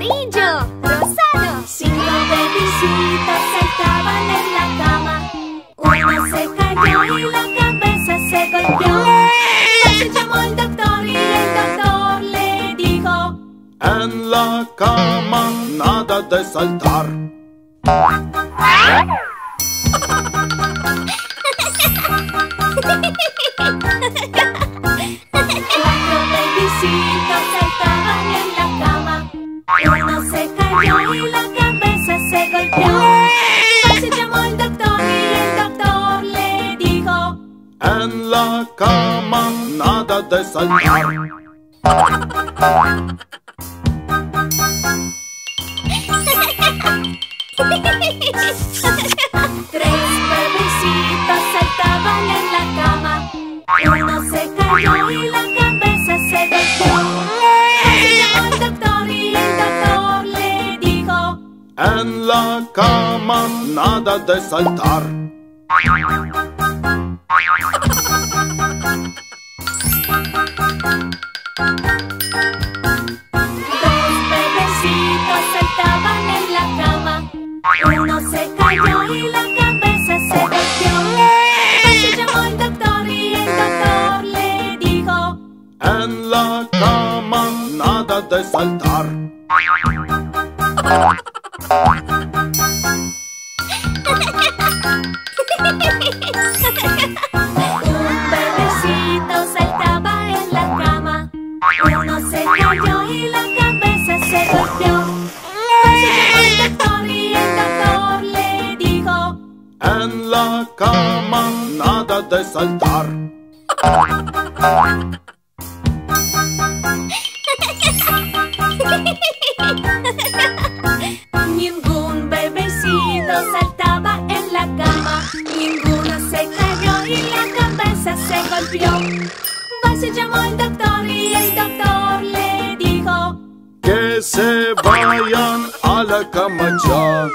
amarillo, rosado. Cinco bebecitos saltaban en la cama. Uno se cayó y la cabeza se golpeó. Se llamó el doctor y el doctor le dijo: en la cama nada de saltar. Cuatro bebecitos saltaban en la cama. Uno se cayó y la cabeza se golpeó. Se llamó el doctor y el doctor le dijo: en la cama nada de saltar. Tres bebecitos saltaban en la cama. Uno se cayó y la cabeza se golpeó. Se llamó el doctor y el doctor le dijo: en la cama nada de saltar. Dos bebecitos saltaban en la cama. Uno se cayó y la cabeza se golpeó. Se llamó el doctor y el doctor le dijo: en la cama nada de saltar. Un bebecito saltaba en la cama. Uno se cayó y la cabeza se golpeó. Se llamó el doctor y el doctor le dijo: en la cama nada de saltar. Ningún bebecito saltaba en la cama. Ninguno se cayó y la cabeza se golpeó. Se llamó el doctor y el doctor le dijo: que se vayan a la cama ya.